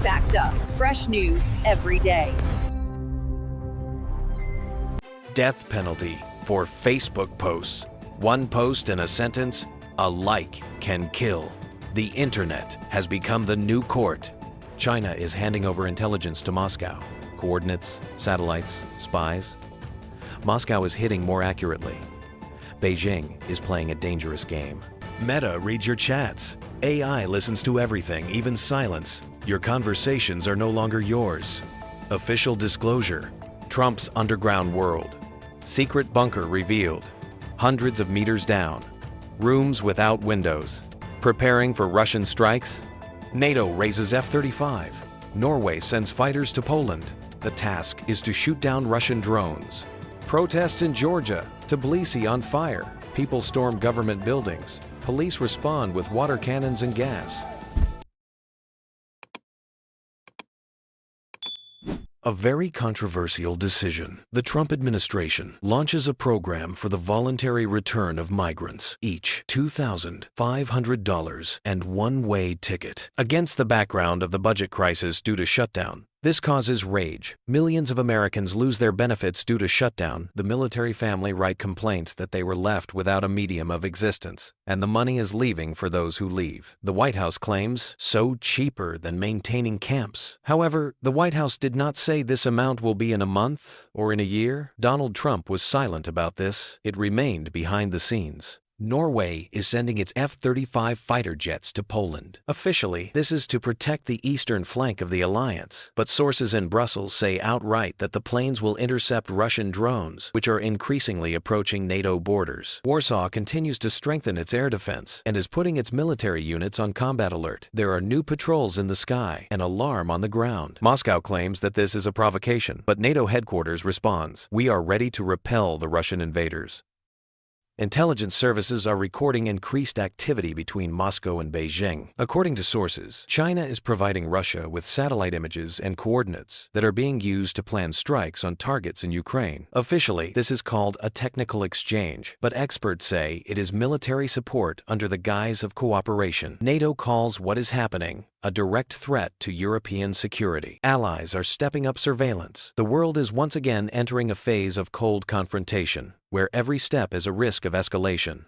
Facta. Fresh news every day. Death penalty for Facebook posts. One post and a sentence, a like can kill. The internet has become the new court. China is handing over intelligence to Moscow. Coordinates, satellites, spies. Moscow is hitting more accurately. Beijing is playing a dangerous game. Meta reads your chats. AI listens to everything, even silence. Your conversations are no longer yours. Official disclosure. Trump's underground world. Secret bunker revealed. Hundreds of meters down. Rooms without windows. Preparing for Russian strikes. NATO raises F-35. Norway sends fighters to Poland. The task is to shoot down Russian drones. Protests in Georgia. Tbilisi on fire. People storm government buildings. Police respond with water cannons and gas. A very controversial decision. The Trump administration launches a program for the voluntary return of migrants, each $2,500 and one-way ticket. Against the background of the budget crisis due to shutdown, this causes rage. Millions of Americans lose their benefits due to shutdown. The military family write complaints that they were left without a medium of existence, and the money is leaving for those who leave. The White House claims so cheaper than maintaining camps. However, the White House did not say this amount will be in a month or in a year. Donald Trump was silent about this. It remained behind the scenes. Norway is sending its F-35 fighter jets to Poland. Officially, this is to protect the eastern flank of the alliance, but sources in Brussels say outright that the planes will intercept Russian drones, which are increasingly approaching NATO borders. Warsaw continues to strengthen its air defense and is putting its military units on combat alert. There are new patrols in the sky, an alarm on the ground. Moscow claims that this is a provocation, but NATO headquarters responds, "We are ready to repel the Russian invaders." Intelligence services are recording increased activity between Moscow and Beijing. According to sources, China is providing Russia with satellite images and coordinates that are being used to plan strikes on targets in Ukraine. Officially, this is called a technical exchange, but experts say it is military support under the guise of cooperation. NATO calls what is happening a direct threat to European security. Allies are stepping up surveillance. The world is once again entering a phase of cold confrontation, where every step is a risk of escalation.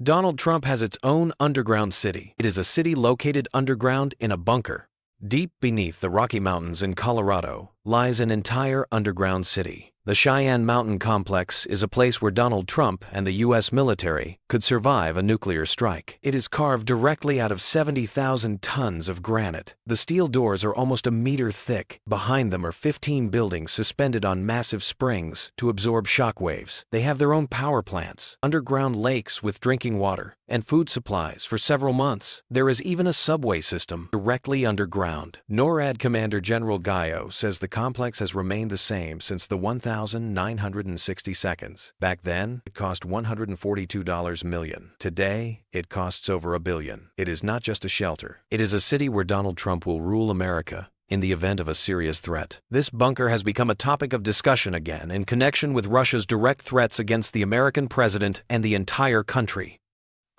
Donald Trump has its own underground city. It is a city located underground in a bunker. Deep beneath the Rocky Mountains in Colorado lies an entire underground city. The Cheyenne Mountain Complex is a place where Donald Trump and the U.S. military could survive a nuclear strike. It is carved directly out of 70,000 tons of granite. The steel doors are almost a meter thick. Behind them are 15 buildings suspended on massive springs to absorb shock waves. They have their own power plants, underground lakes with drinking water, and food supplies for several months. There is even a subway system directly underground. NORAD Commander General Gallo says the complex has remained the same since the 1,960 seconds. Back then, it cost $142 million. Today, it costs over $1 billion. It is not just a shelter. It is a city where Donald Trump will rule America in the event of a serious threat. This bunker has become a topic of discussion again in connection with Russia's direct threats against the American president and the entire country.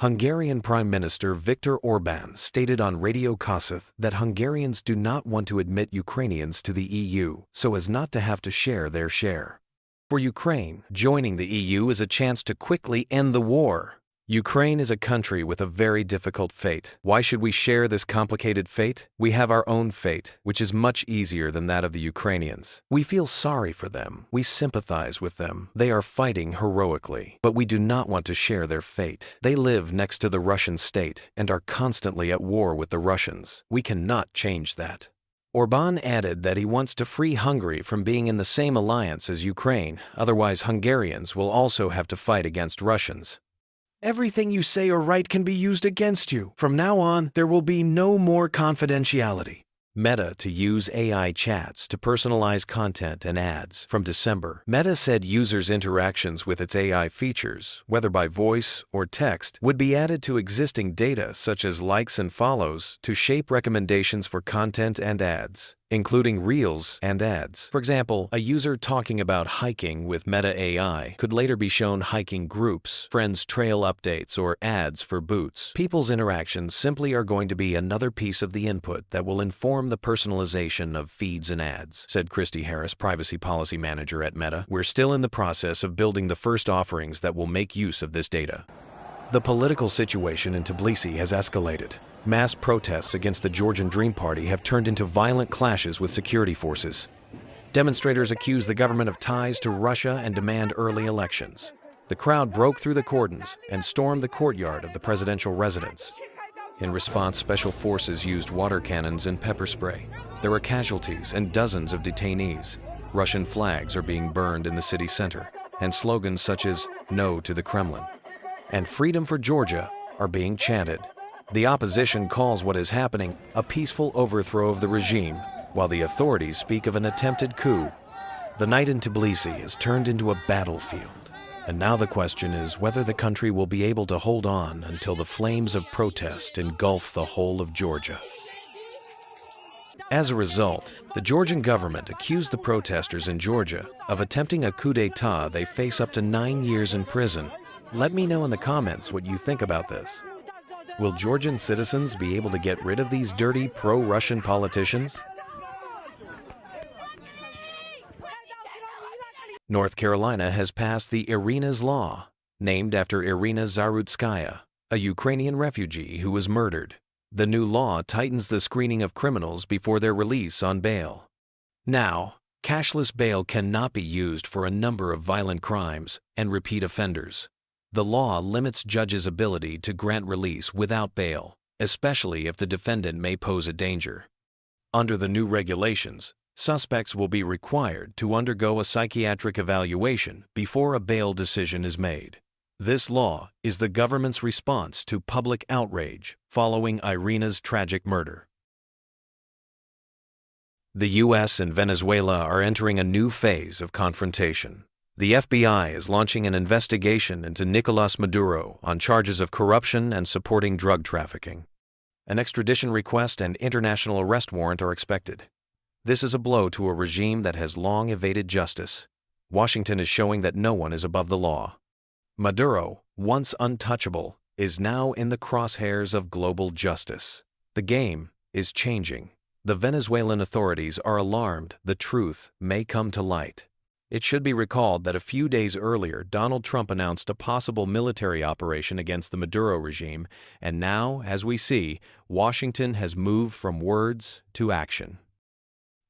Hungarian Prime Minister Viktor Orbán stated on Radio Kossuth that Hungarians do not want to admit Ukrainians to the EU so as not to have to share their share. For Ukraine, joining the EU is a chance to quickly end the war. Ukraine is a country with a very difficult fate. Why should we share this complicated fate? We have our own fate, which is much easier than that of the Ukrainians. We feel sorry for them. We sympathize with them. They are fighting heroically. But we do not want to share their fate. They live next to the Russian state and are constantly at war with the Russians. We cannot change that. Orbán added that he wants to free Hungary from being in the same alliance as Ukraine. Otherwise, Hungarians will also have to fight against Russians. Everything you say or write can be used against you. From now on, there will be no more confidentiality. Meta to use AI chats to personalize content and ads. From December, Meta said users' interactions with its AI features, whether by voice or text, would be added to existing data such as likes and follows to shape recommendations for content and ads. including reels and ads. For example, a user talking about hiking with Meta AI could later be shown hiking groups, friends' trail updates, or ads for boots. People's interactions simply are going to be another piece of the input that will inform the personalization of feeds and ads, said Christy Harris, privacy policy manager at Meta. We're still in the process of building the first offerings that will make use of this data. The political situation in Tbilisi has escalated. Mass protests against the Georgian Dream Party have turned into violent clashes with security forces. Demonstrators accuse the government of ties to Russia and demand early elections. The crowd broke through the cordons and stormed the courtyard of the presidential residence. In response, special forces used water cannons and pepper spray. There were casualties and dozens of detainees. Russian flags are being burned in the city center, and slogans such as "No to the Kremlin" and "Freedom for Georgia" are being chanted. The opposition calls what is happening a peaceful overthrow of the regime, while the authorities speak of an attempted coup. The night in Tbilisi has turned into a battlefield, and now the question is whether the country will be able to hold on until the flames of protest engulf the whole of Georgia. As a result, the Georgian government accused the protesters in Georgia of attempting a coup d'etat. They face up to 9 years in prison. Let me know in the comments what you think about this. Will Georgian citizens be able to get rid of these dirty pro-Russian politicians? North Carolina has passed the Irina's Law, named after Irina Zarutskaya, a Ukrainian refugee who was murdered. The new law tightens the screening of criminals before their release on bail. Now, cashless bail cannot be used for a number of violent crimes and repeat offenders. The law limits judges' ability to grant release without bail, especially if the defendant may pose a danger. Under the new regulations, suspects will be required to undergo a psychiatric evaluation before a bail decision is made. This law is the government's response to public outrage following Irina's tragic murder. The U.S. and Venezuela are entering a new phase of confrontation. The FBI is launching an investigation into Nicolas Maduro on charges of corruption and supporting drug trafficking. An extradition request and international arrest warrant are expected. This is a blow to a regime that has long evaded justice. Washington is showing that no one is above the law. Maduro, once untouchable, is now in the crosshairs of global justice. The game is changing. The Venezuelan authorities are alarmed the truth may come to light. It should be recalled that a few days earlier, Donald Trump announced a possible military operation against the Maduro regime, and now, as we see, Washington has moved from words to action.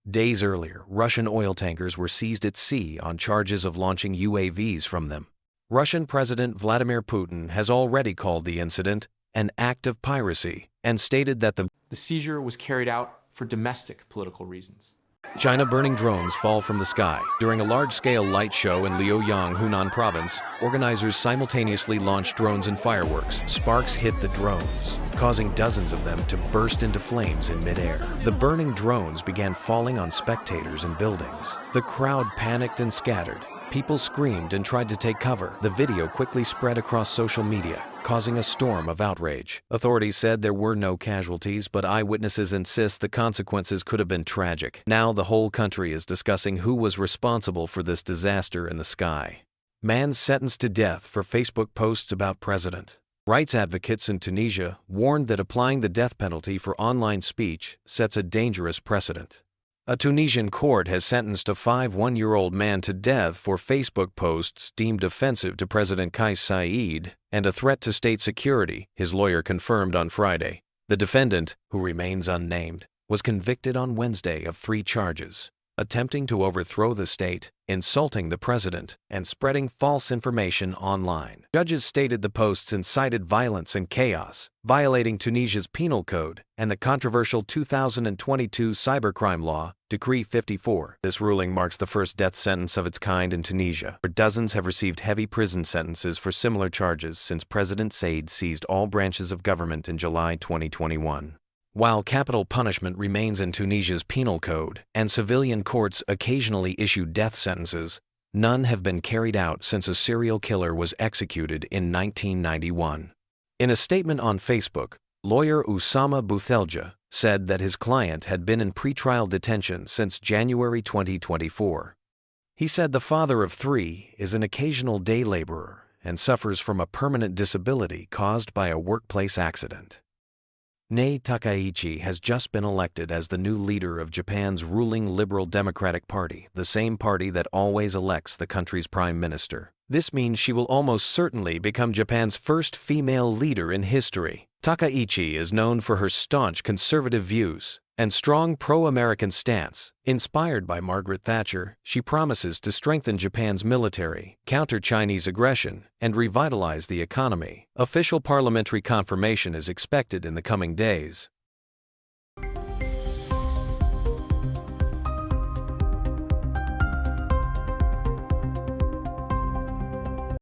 Days earlier, Russian oil tankers were seized at sea on charges of launching UAVs from them. Russian President Vladimir Putin has already called the incident an act of piracy and stated that the seizure was carried out for domestic political reasons. China burning drones fall from the sky. During a large-scale light show in Liaoyang, Hunan province, organizers simultaneously launched drones and fireworks. Sparks hit the drones, causing dozens of them to burst into flames in midair. The burning drones began falling on spectators and buildings. The crowd panicked and scattered. People screamed and tried to take cover. The video quickly spread across social media, causing a storm of outrage. Authorities said there were no casualties, but eyewitnesses insist the consequences could have been tragic. Now the whole country is discussing who was responsible for this disaster in the sky. Man sentenced to death for Facebook posts about president. Rights advocates in Tunisia warned that applying the death penalty for online speech sets a dangerous precedent. A Tunisian court has sentenced a 51-year-old man to death for Facebook posts deemed offensive to President Kais Saied and a threat to state security, his lawyer confirmed on Friday. The defendant, who remains unnamed, was convicted on Wednesday of 3 charges: attempting to overthrow the state, insulting the president, and spreading false information online. Judges stated the posts incited violence and chaos, violating Tunisia's penal code and the controversial 2022 cybercrime law, Decree 54. This ruling marks the first death sentence of its kind in Tunisia. Dozens have received heavy prison sentences for similar charges since President Said seized all branches of government in July 2021. While capital punishment remains in Tunisia's penal code and civilian courts occasionally issue death sentences, none have been carried out since a serial killer was executed in 1991. In a statement on Facebook, lawyer Oussama Bouthelja said that his client had been in pretrial detention since January 2024. He said the father of 3 is an occasional day laborer and suffers from a permanent disability caused by a workplace accident. Nei Takaichi has just been elected as the new leader of Japan's ruling Liberal Democratic Party, the same party that always elects the country's prime minister. This means she will almost certainly become Japan's first female leader in history. Takaichi is known for her staunch conservative views and strong pro-American stance. Inspired by Margaret Thatcher, she promises to strengthen Japan's military, counter Chinese aggression, and revitalize the economy. Official parliamentary confirmation is expected in the coming days.